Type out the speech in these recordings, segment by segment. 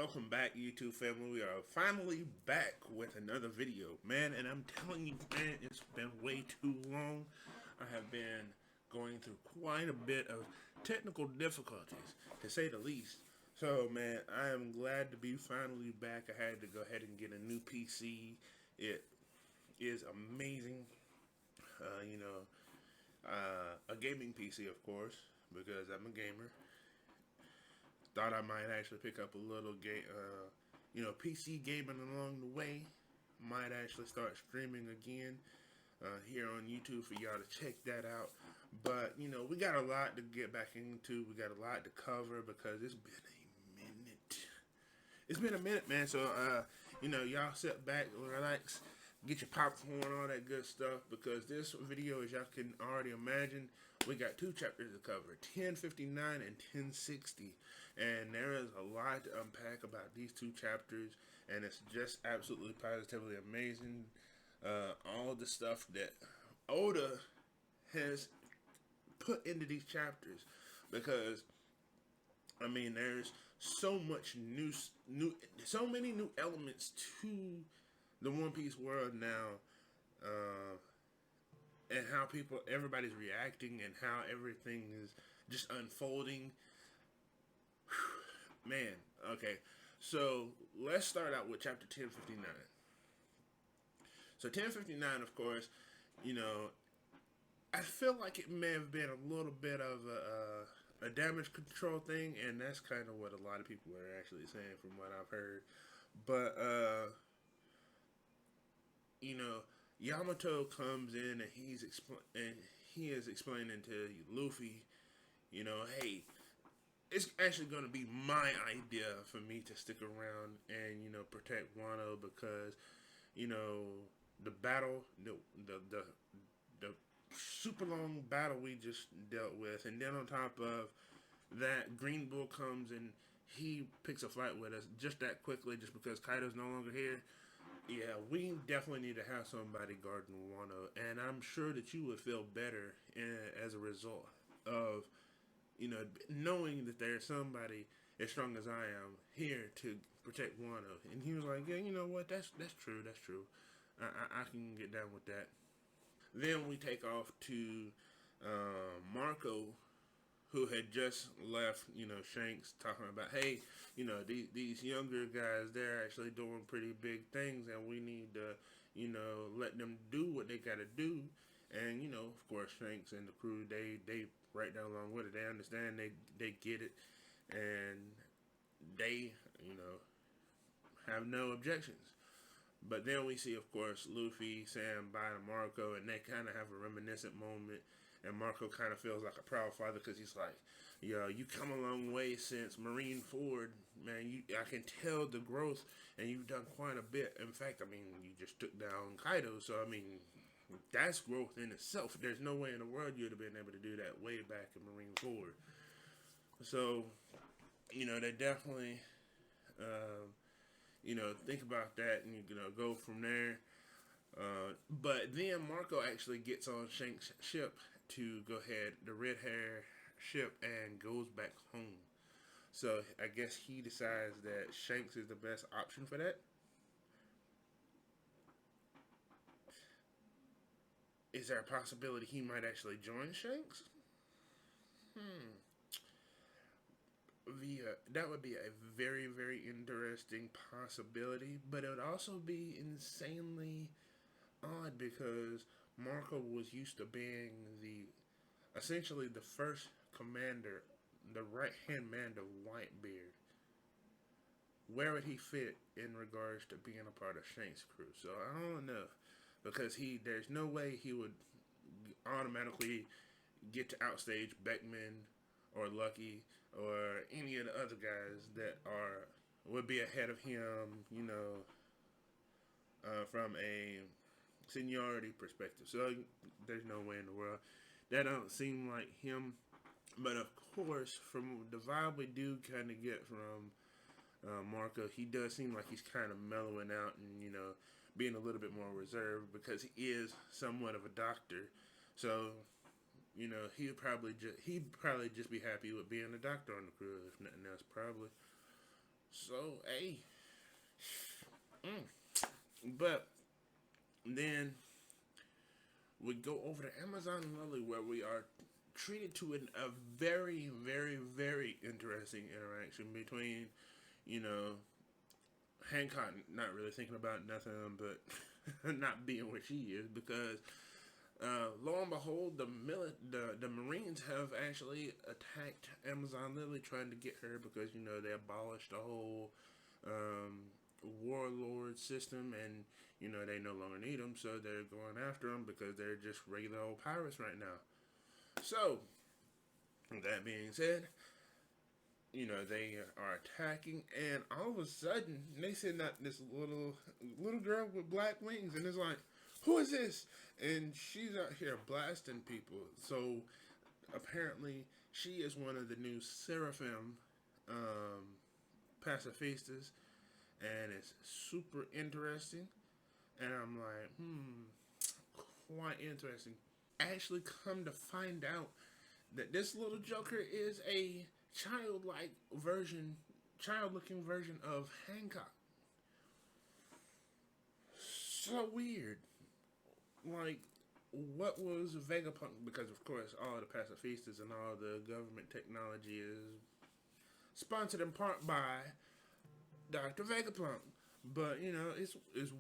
Welcome back, YouTube family. We are finally back with another video, man. And I'm telling you, man, it's been way too long. I have been going through quite a bit of technical difficulties, to say the least. So, man, I am glad to be finally back. I had to go ahead and get a new PC. It is amazing. Uh, you know, a gaming PC, of course, because I'm a gamer. Thought I might actually pick up a little PC gaming along the way. Might actually start streaming again here on YouTube for y'all to check that out. But we got a lot to get back into. We got a lot to cover because it's been a minute. It's been a minute, man. So y'all sit back, relax, get your popcorn, all that good stuff. Because this video, as y'all can already imagine, we got two chapters to cover: 1059 and 1060, and there is a lot to unpack about these two chapters, and it's just absolutely positively amazing. All the stuff that Oda has put into these chapters, because there's so much so many new elements to the One Piece world now, uh, and how everybody's reacting, and how everything is just unfolding. Man, okay. So let's start out with chapter 1059. So 1059, of course, you know, I feel like it may have been a little bit of a damage control thing, and that's kind of what a lot of people are actually saying from what I've heard. But you know, Yamato comes in and he is explaining to Luffy, hey, it's actually going to be my idea for me to stick around and protect Wano, because you know the battle, the super long battle we just dealt with, and then on top of that, Green Bull comes and he picks a fight with us just that quickly, just because Kaido's no longer here. Yeah, we definitely need to have somebody guarding Wano, and I'm sure that you would feel better as a result of knowing that there's somebody as strong as I am here to protect Wano. And he was like, yeah, you know what? That's true. That's true. I can get down with that. Then we take off to Marco, who had just left, Shanks, talking about, hey, these younger guys, they're actually doing pretty big things, and we need to, let them do what they got to do. And, of course, Shanks and the crew, they right down along with it. They understand, they get it, and they, have no objections. But then we see, of course, Luffy saying bye to Marco, and they kind of have a reminiscent moment. And Marco kind of feels like a proud father, because he's like, yo, you come a long way since Marineford, man. I can tell the growth, and you've done quite a bit. In fact, you just took down Kaido, so, that's growth in itself. There's no way in the world you'd have been able to do that way back in Marineford. So, they definitely think about that, and go from there. But then Marco actually gets on Shank's ship to go ahead, the red hair ship, and goes back home. So I guess he decides that Shanks is the best option for that. Is there a possibility he might actually join Shanks? That would be a very, very interesting possibility, but it would also be insanely odd, because Marco was used to being essentially the first commander, the right hand man of Whitebeard. Where would he fit in regards to being a part of Shank's crew? So I don't know, because there's no way he would automatically get to outstage Beckman or Lucky or any of the other guys that would be ahead of him, from a seniority perspective. So there's no way in the world. That don't seem like him. But of course, from the vibe we do kind of get from Marco, he does seem like he's kind of mellowing out, and being a little bit more reserved, because he is somewhat of a doctor. So he'd probably just be happy with being a doctor on the crew, if nothing else, probably. So, hey, but then we go over to Amazon Lily, where we are treated to a very, very, very interesting interaction between, you know, Hancock not really thinking about nothing but not being where she is, because lo and behold, the Marines have actually attacked Amazon Lily, trying to get her, because you know they abolished the whole warlord system, and you know they no longer need them, so they're going after them because they're just regular old pirates right now. So that being said, you know they are attacking, and all of a sudden they send out this little girl with black wings, and it's like, who is this? And she's out here blasting people. So apparently she is one of the new Seraphim um, pacifistas, and it's super interesting. And I'm like, quite interesting. Actually, come to find out that this little Joker is a childlike version, child-looking version of Hancock. So weird. Like, what was Vegapunk? Because of course, all the pacifistas and all the government technology is sponsored in part by Dr. Vegapunk. But you know, it's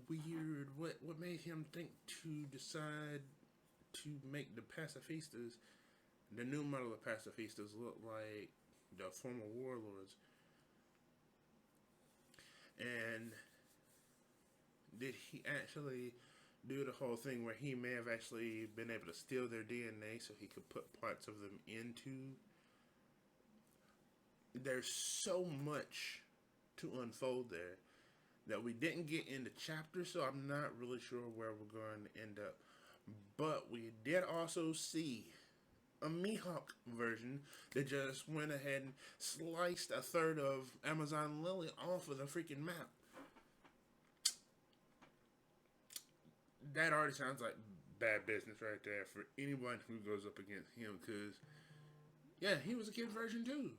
weird. What made him think to decide to make the pacifistas, the new model of pacifistas, look like the former warlords? And did he actually do the whole thing where he may have actually been able to steal their DNA so he could put parts of them into? There's so much to unfold there that we didn't get in the chapter, so I'm not really sure where we're going to end up. But we did also see a Mihawk version that just went ahead and sliced a third of Amazon Lily off of the freaking map. That already sounds like bad business right there for anyone who goes up against him, because, yeah, he was a kid version too.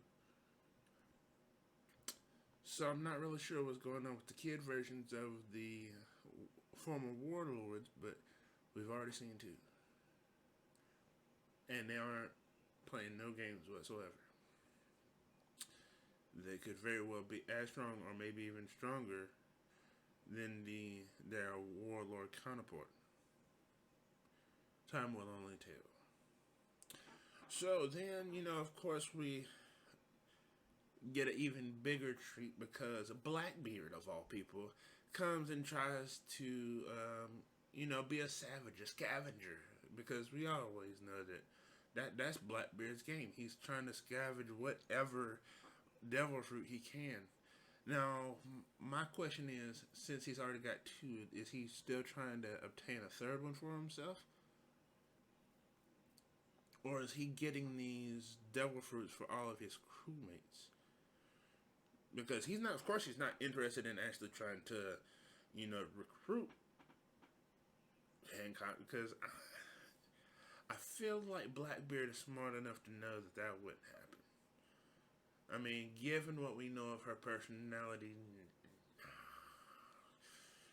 So I'm not really sure what's going on with the kid versions of the former warlords, but we've already seen two. And they aren't playing no games whatsoever. They could very well be as strong or maybe even stronger than their warlord counterpart. Time will only tell. So then, you know, of course, we get an even bigger treat because Blackbeard, of all people, comes and tries to, you know, be a savage, a scavenger, because we always know that's Blackbeard's game. He's trying to scavenge whatever devil fruit he can. Now, my question is, since he's already got two, is he still trying to obtain a third one for himself? Or is he getting these devil fruits for all of his crewmates? Because he's not, of course, he's not interested in actually trying to, you know, recruit Hancock, because I feel like Blackbeard is smart enough to know that that wouldn't happen. I mean, given what we know of her personality,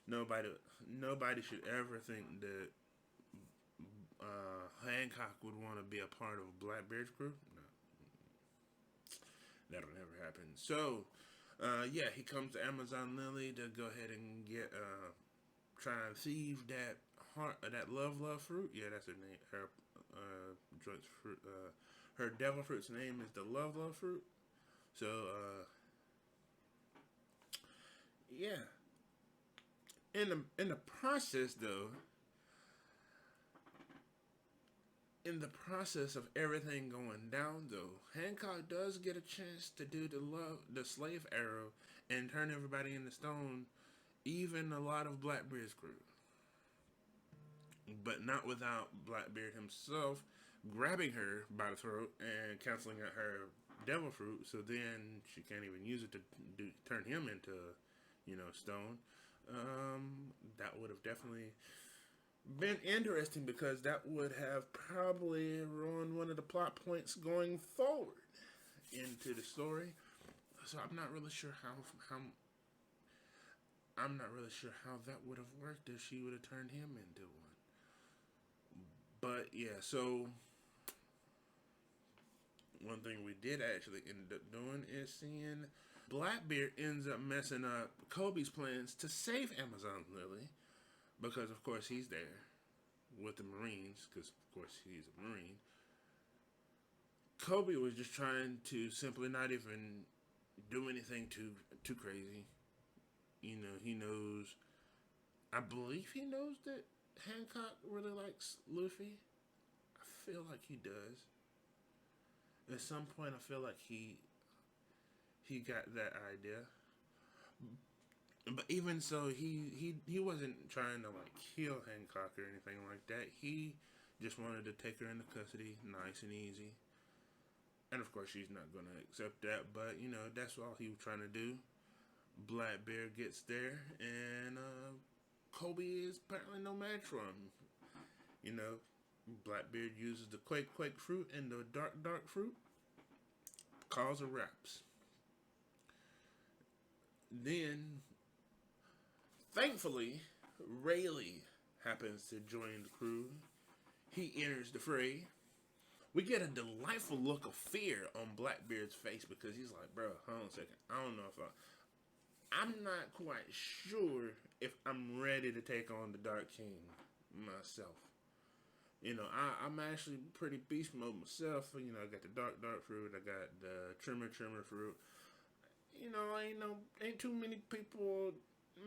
nobody nobody should ever think that Hancock would want to be a part of Blackbeard's group. No, that'll never happen. So, yeah, he comes to Amazon Lily to go ahead and get try and thieve that heart, that love fruit. Yeah, that's her name. Her joint fruit. Her devil fruit's name is the love fruit. So, yeah. In the process, though, in the process of everything going down, though, Hancock does get a chance to do the slave arrow and turn everybody into stone, even a lot of Blackbeard's crew, but not without Blackbeard himself grabbing her by the throat and canceling out her devil fruit. So then she can't even use it to turn him into, you know, stone. That would have definitely been interesting, because that would have probably ruined one of the plot points going forward into the story. So I'm not really sure how that would have worked if she would have turned him into one. But yeah, so one thing we did actually end up doing is seeing Blackbeard ends up messing up Kobe's plans to save Amazon Lily because, of course, he's there with the Marines because, of course, he's a Marine. Kobe was just trying to simply not even do anything too crazy. You know, he knows. I believe he knows that Hancock really likes Luffy. I feel like he does. At some point, I feel like he got that idea. But even so, he wasn't trying to like kill Hancock or anything like that. He just wanted to take her into custody, nice and easy. And of course, she's not gonna accept that. But you know, that's all he was trying to do. Blackbeard gets there, and Kobe is apparently no match for him. You know, Blackbeard uses the Quake fruit and the Dark fruit. Calls her wraps. Then, thankfully, Rayleigh happens to join the crew. He enters the fray. We get a delightful look of fear on Blackbeard's face because he's like, bro, hold on a second. I don't know if I'm not quite sure if I'm ready to take on the Dark King myself. You know, I'm actually pretty beast mode myself. You know, I got the dark fruit. I got the trimmer fruit. You know, ain't too many people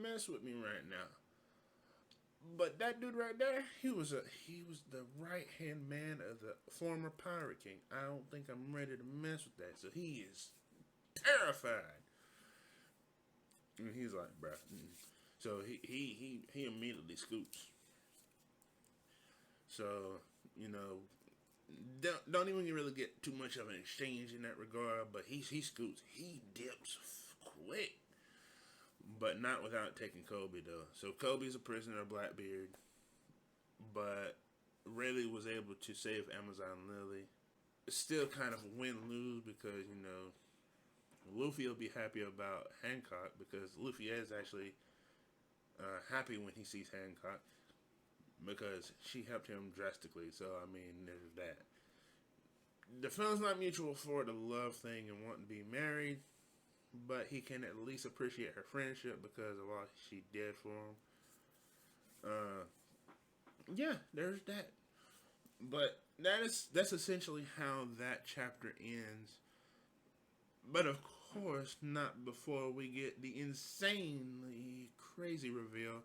mess with me right now. But that dude right there, he was the right hand man of the former Pirate King. I don't think I'm ready to mess with that. So he is terrified. And he's like, bruh. So he immediately scoops. So, you know, don't even really get too much of an exchange in that regard, but he scoots. He dips quick. But not without taking Kobe, though. So Kobe's a prisoner of Blackbeard, but Rayleigh was able to save Amazon Lily. It's still kind of win-lose because, you know, Luffy will be happy about Hancock because Luffy is actually happy when he sees Hancock because she helped him drastically. So, I mean, there's that. The feeling's not mutual for the love thing and wanting to be married, but he can at least appreciate her friendship because of all she did for him. Yeah, there's that. But that's essentially how that chapter ends. But of course, not before we get the insanely crazy reveal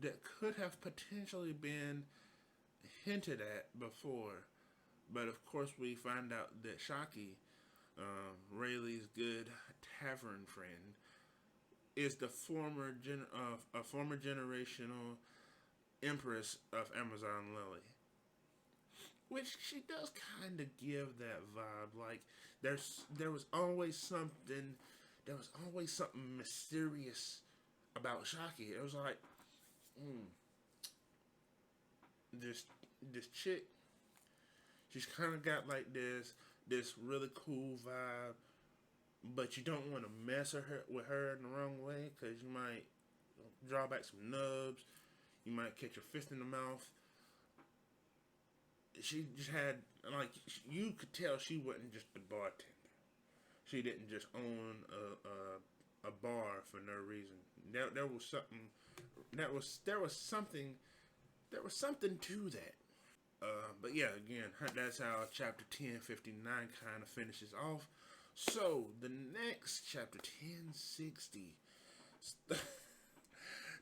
that could have potentially been hinted at before. But of course, we find out that Shaki, Rayleigh's good tavern friend, is the a former generational empress of Amazon Lily, which she does kind of give that vibe. Like there was always something, there was always something mysterious about Shaki. It was like, mm, this this chick, she's kind of got like this really cool vibe, but you don't want to mess with her in the wrong way because you might draw back some nubs. You might catch your fist in the mouth. She just had like you could tell she wasn't just a bartender. She didn't just own a bar for no reason. There was something. There was something to that. But yeah, again, that's how chapter 1059 kind of finishes off. So the next chapter 1060.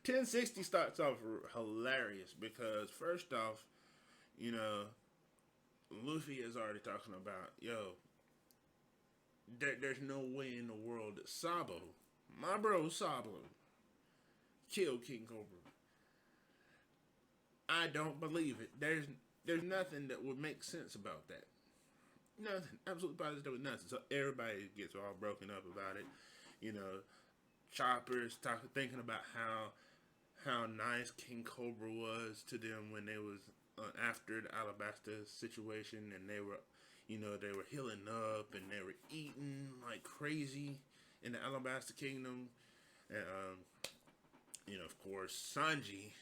1060 starts off hilarious because first off, you know, Luffy is already talking about, yo, there's no way in the world that Sabo, my bro Sabo, killed King Cobra. I don't believe it. There's nothing that would make sense about that. Nothing. Absolutely positive nothing. So everybody gets all broken up about it. You know, Chopper's thinking about how nice King Cobra was to them when they was after the Alabasta situation, and they were, you know, they were healing up and they were eating like crazy in the Alabasta Kingdom, and of course, Sanji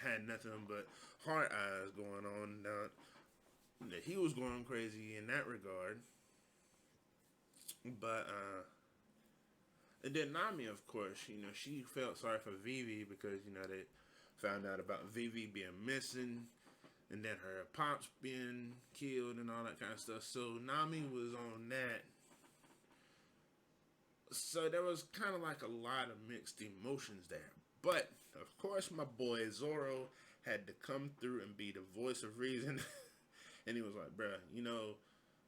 had nothing but heart eyes going on. That he was going crazy in that regard, but and then Nami, of course, she felt sorry for Vivi because they found out about Vivi being missing, and then her pops being killed and all that kind of stuff. So Nami was on that. So there was kind of like a lot of mixed emotions there. But of course, my boy Zoro had to come through and be the voice of reason, and he was like, "Bruh,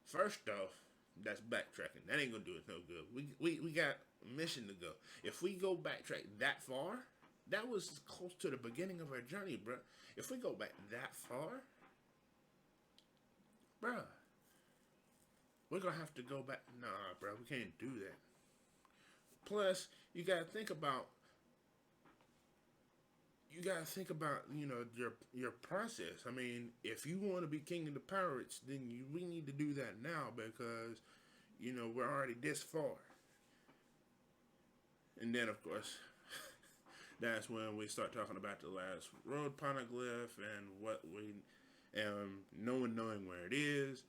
first off, that's backtracking. That ain't gonna do us no good. We got a mission to go. If we go backtrack that far, that was close to the beginning of our journey, bruh. If we go back that far, bruh, we're gonna have to go back. Nah, bruh, we can't do that. Plus, you gotta think about your process. I mean, if you want to be king of the pirates, then we need to do that now because we're already this far. And then, of course, that's when we start talking about the last road poneglyph and what we, knowing where it is.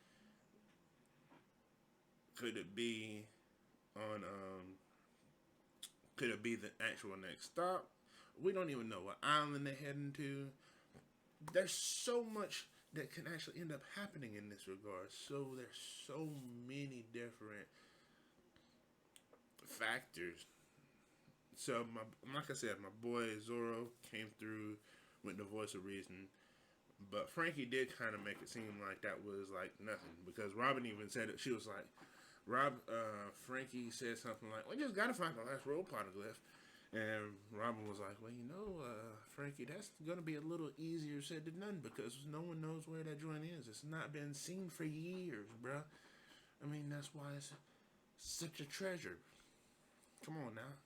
Could it be on? Could it be the actual next stop? We don't even know what island they're heading to. There's so much that can actually end up happening in this regard. So there's so many different factors. So like I said, my boy Zoro came through with the voice of reason, but Frankie did kind of make it seem like that was like nothing because Robin even said it. She was like, Frankie said something like, "We just gotta find the last road poneglyph." And Robin was like, "Well, Frankie, that's going to be a little easier said than done because no one knows where that joint is. It's not been seen for years, bruh. I mean, that's why it's such a treasure. Come on now.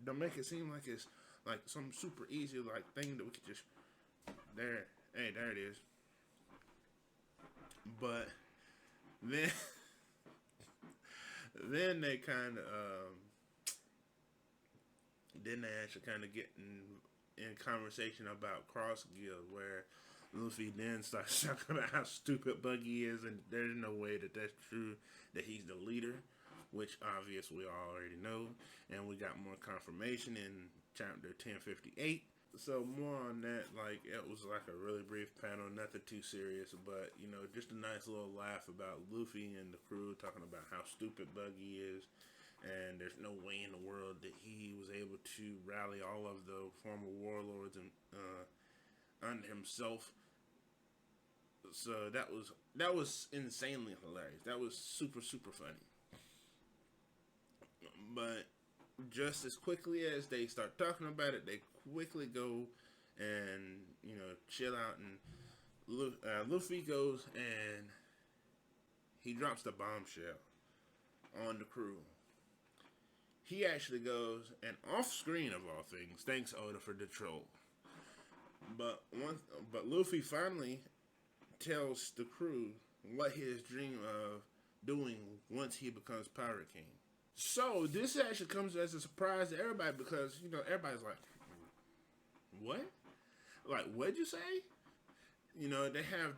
Don't make it seem like it's like some super easy like thing that we could just there. Hey, there it is. But then, then they kind of then they actually kind of get in conversation about Cross Guild, where Luffy then starts talking about how stupid Buggy is, and there's no way that that's true, that he's the leader, which obviously we already know, and we got more confirmation in chapter 1058. So more on that, like it was like a really brief panel, nothing too serious, but just a nice little laugh about Luffy and the crew talking about how stupid Buggy is, and there's no way in the world that he was able to rally all of the former warlords and under himself. So that was insanely hilarious. That was super super funny. But just as quickly as they start talking about it, they quickly go and chill out. And Luffy goes and he drops the bombshell on the crew. He actually goes and off screen of all things thanks Oda for the troll. But Luffy finally tells the crew what his dream of doing once he becomes Pirate King. So this actually comes as a surprise to everybody because everybody's like, "What? Like, what'd you say?" They have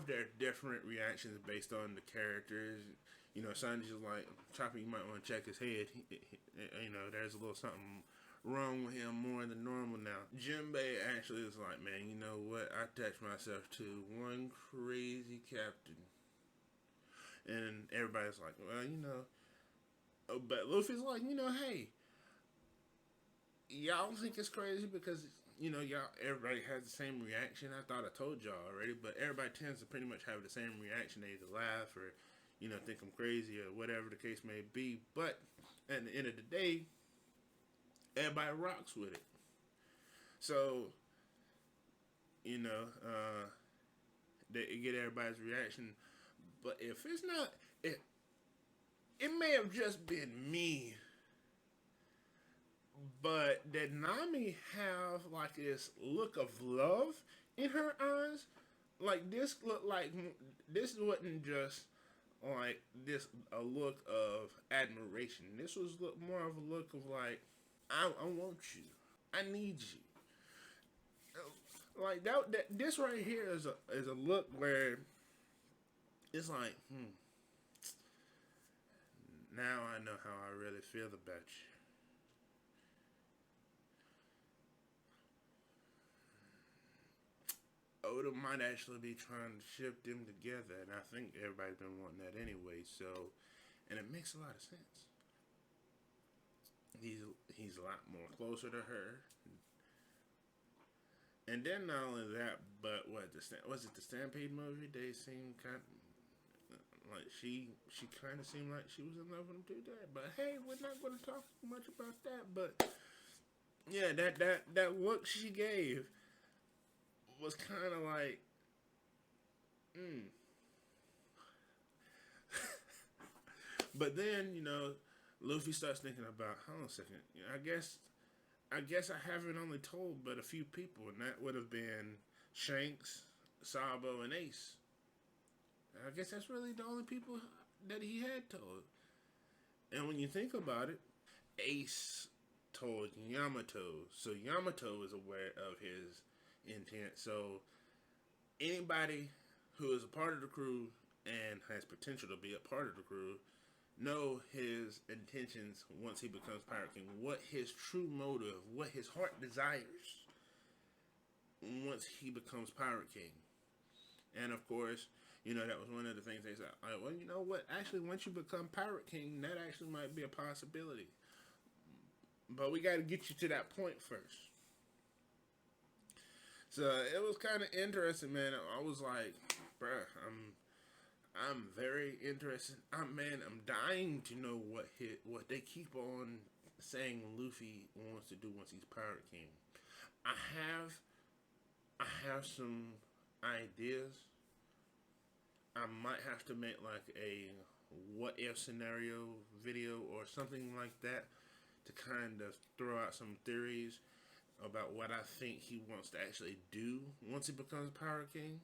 their different reactions based on the characters. Sanji's like, Chopper, you might want to check his head. There's a little something wrong with him more than normal now. Jinbei actually is like, man, you know what? I attached myself to one crazy captain. And everybody's like, well, but Luffy's like, hey, y'all think it's crazy because, everybody has the same reaction. I thought I told y'all already, but everybody tends to pretty much have the same reaction. They either laugh or, think I'm crazy or whatever the case may be. But at the end of the day, everybody rocks with it. So, they get everybody's reaction. But if it's not, it may have just been me. But did Nami have like this look of love in her eyes? Like this looked like this wasn't just like this a look of admiration. This was more of a look of like, I want you, I need you. Like this right here is a look where it's like, now I know how I really feel about you. Oda might actually be trying to ship them together, and I think everybody's been wanting that anyway. So, and it makes a lot of sense. He's he's a lot more closer to her, and then not only that, but was it the Stampede movie? They seemed kind of like she kind of seemed like she was in love with him too. That, but hey, we're not going to talk much about that. But yeah, that look she gave was kind of like, mm. But then Luffy starts thinking about, hold on a second. I guess I haven't only told but a few people, and that would have been Shanks, Sabo, and Ace. I guess that's really the only people that he had told. And when you think about it, Ace told Yamato, so Yamato is aware of his intent. So anybody who is a part of the crew and has potential to be a part of the crew know his intentions once he becomes Pirate King, what his true motive, what his heart desires once he becomes Pirate King. And of course, that was one of the things they said. Well, you know what? Actually, once you become Pirate King, that actually might be a possibility. But we got to get you to that point first. So it was kind of interesting, man. I was like, bruh, I'm very interested. I'm dying to know what they keep on saying Luffy wants to do once he's Pirate King. I have some ideas. I might have to make like a what if scenario video or something like that to kind of throw out some theories about what I think he wants to actually do once he becomes Pirate King.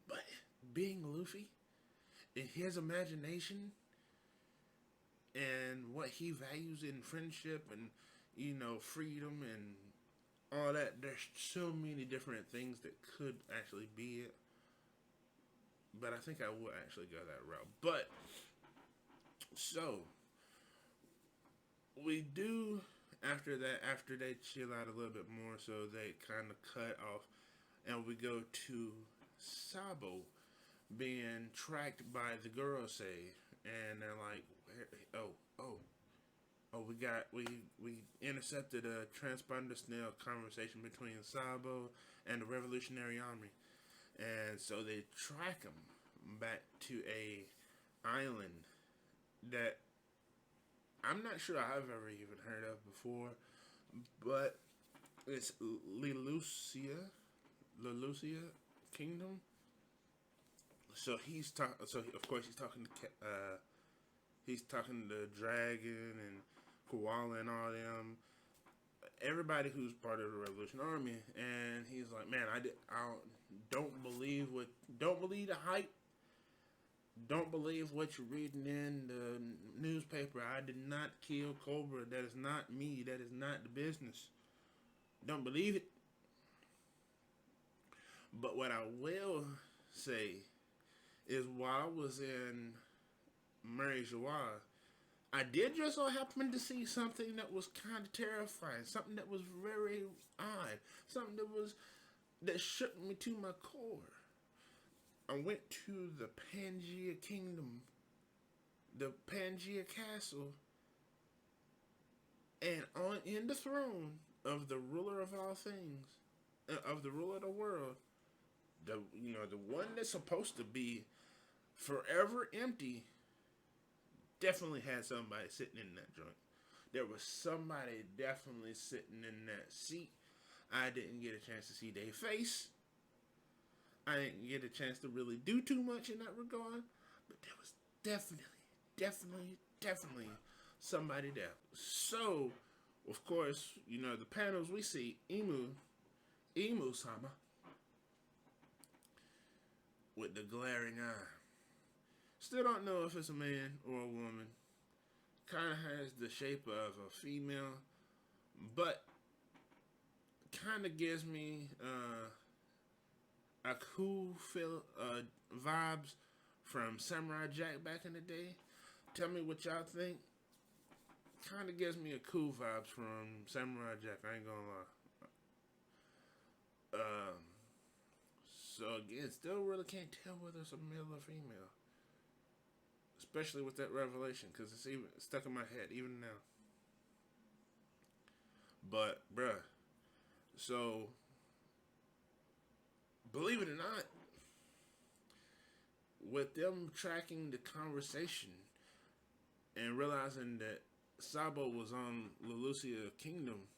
But being Luffy, in his imagination and what he values in friendship and freedom and all that, there's so many different things that could actually be it. But I think I will actually go that route. But so we do after that, after they chill out a little bit more, so they kind of cut off, and we go to Sabo being tracked by the Gorosei, and they're like, we intercepted a transponder snail conversation between Sabo and the Revolutionary Army, and so they track him back to a island that I'm not sure I've ever even heard of before, but it's Lelucia Kingdom. So he's talking. So of course he's talking to Dragon and Koala and all them, everybody who's part of the Revolution Army, and he's like, man, I don't believe the hype. Don't believe what you're reading in the newspaper. I did not kill Cobra. That is not me. That is not the business. Don't believe it. But what I will say is while I was in Mary Joie, I did just so happen to see something that was kind of terrifying. Something that was very odd. Something that shook me to my core. I went to the Pangea Kingdom, the Pangea Castle, and in the throne of the ruler of all things, of the ruler of the world, the one that's supposed to be forever empty, definitely had somebody sitting in that joint. There was somebody definitely sitting in that seat. I didn't get a chance to see their face. I didn't get a chance to really do too much in that regard, but there was definitely somebody there. So, of course, the panels we see, Imu Sama, with the glaring eye. Still don't know if it's a man or a woman. Kind of has the shape of a female, but kind of gives me a cool feel vibes from Samurai Jack back in the day. Tell me what y'all think. Kind of gives me a cool vibes from Samurai Jack. I ain't gonna lie. So again, still really can't tell whether it's a male or female, especially with that revelation, because it's even stuck in my head even now. But bruh, so believe it or not, with them tracking the conversation and realizing that Sabo was on Lelucia Kingdom,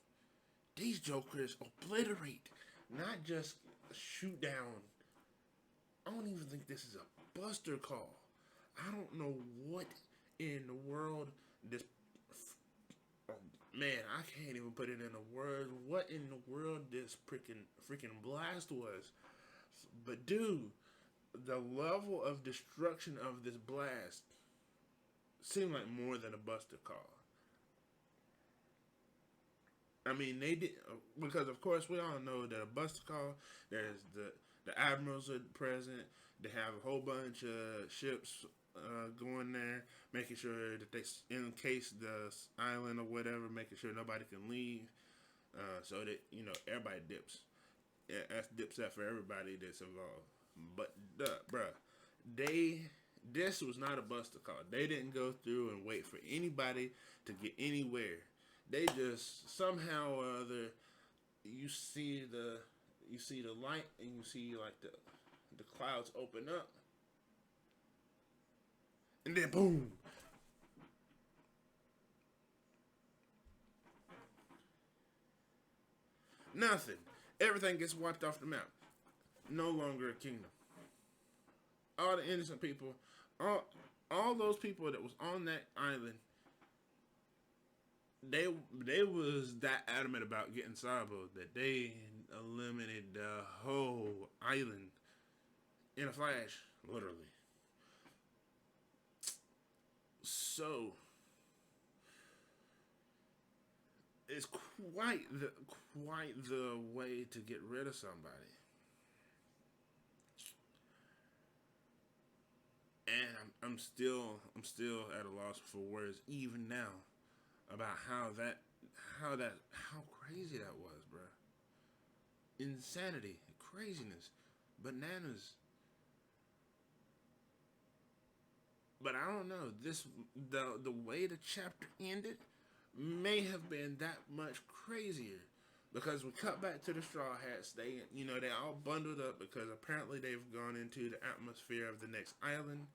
these jokers obliterate, not just shoot down. I don't even think this is a buster call. I don't know what in the world this. Oh, man, I can't even put it in a word. What in the world this freaking blast was? But dude, the level of destruction of this blast seemed like more than a buster call. I mean, they did because of course we all know that a buster call. There's the admirals are present. They have a whole bunch of ships going there, making sure that they, in case the island or whatever, making sure nobody can leave, so that everybody dips. Yeah, that's dipset for everybody that's involved. But bruh, they this was not a buster call. They didn't go through and wait for anybody to get anywhere. They just somehow or other you see the light and you see like the clouds open up and then boom. Nothing. Everything gets wiped off the map. No longer a kingdom. All the innocent people, all all those people that was on that island, they they was that adamant about getting Sabo that they eliminated the whole island in a flash, literally. So it's quite the way to get rid of somebody, and I'm still at a loss for words even now about how crazy that was, bro. Insanity, craziness, bananas. But I don't know. The way the chapter ended may have been that much crazier because we cut back to the Straw Hats. They all bundled up because apparently they've gone into the atmosphere of the next island,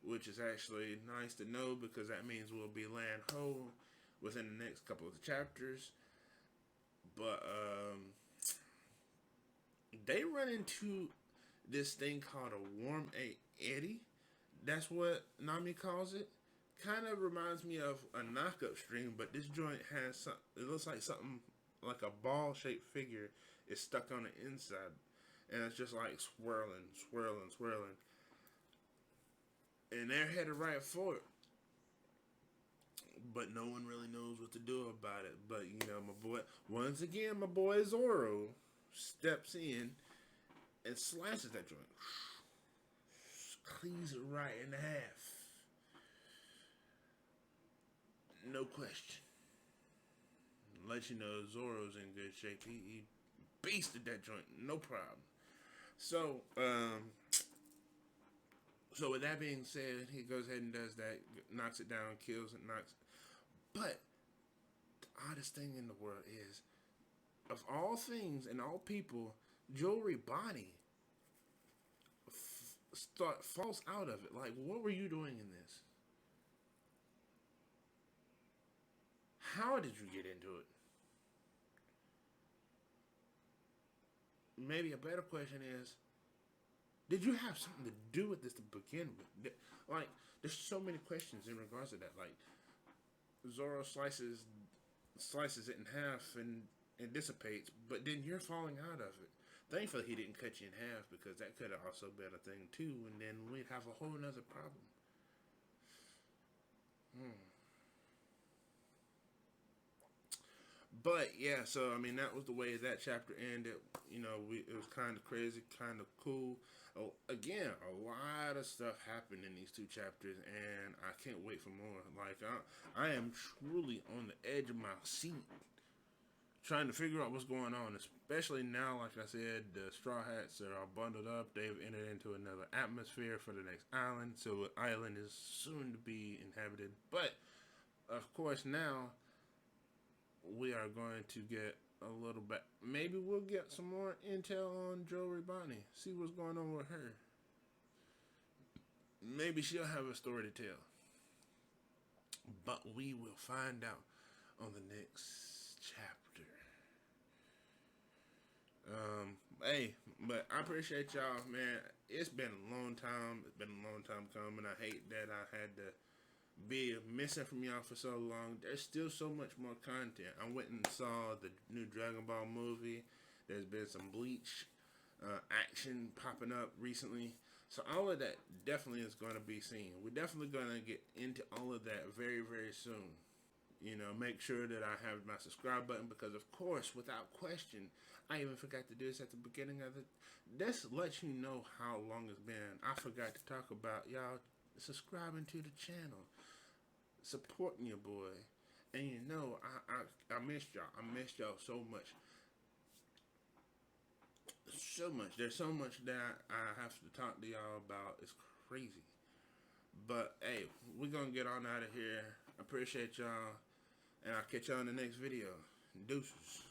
which is actually nice to know because that means we'll be land whole within the next couple of chapters. But they run into this thing called a warm eddy. That's what Nami calls it. Kind of reminds me of a knockup stream, but this joint has some. It looks like something like a ball-shaped figure is stuck on the inside, and it's just like swirling, swirling, swirling, and they're headed right for it. But no one really knows what to do about it. But my boy, once again, my boy Zoro steps in and slices that joint, cleaves it right in half. No question. Let you know Zoro's in good shape. He beasted that joint, no problem. So, so with that being said, he goes ahead and does that, knocks it down, kills it, knocks. But the oddest thing in the world is, of all things and all people, Jewelry Bonnie falls out of it. Like, what were you doing in this? How did you get into it? Maybe a better question is, did you have something to do with this to begin with? Like, there's so many questions in regards to that. Like, Zoro slices it in half and dissipates, but then you're falling out of it. Thankfully, he didn't cut you in half because that could have also been a thing too, and then we'd have a whole nother problem. Hmm. But yeah, so I mean that was the way that chapter ended. You know, it was kind of crazy, kind of cool. Oh, again, a lot of stuff happened in these two chapters, and I can't wait for more. Like I am truly on the edge of my seat, trying to figure out what's going on. Especially now, like I said, the Straw Hats are all bundled up. They've entered into another atmosphere for the next island, so the island is soon to be inhabited. But of course, now we are going to get a little bit. Maybe we'll get some more intel on Joe Ribani. See what's going on with her. Maybe she'll have a story to tell. But we will find out on the next chapter. Hey, but I appreciate y'all, man. It's been a long time. It's been a long time coming. I hate that I had to be missing from y'all for so long. There's still so much more content. I went and saw the new Dragon Ball movie. There's been some Bleach action popping up recently. So all of that definitely is going to be seen. We're definitely going to get into all of that very, very soon. You know, make sure that I have my subscribe button because, of course, without question, I even forgot to do this at the beginning of it. This lets you know how long it's been. I forgot to talk about y'all subscribing to the channel, supporting your boy, and you know I missed y'all. I missed y'all so much, so much. There's so much that I have to talk to y'all about. It's crazy. But hey, we're gonna get on out of here. I appreciate y'all, and I'll catch y'all in the next video. Deuces.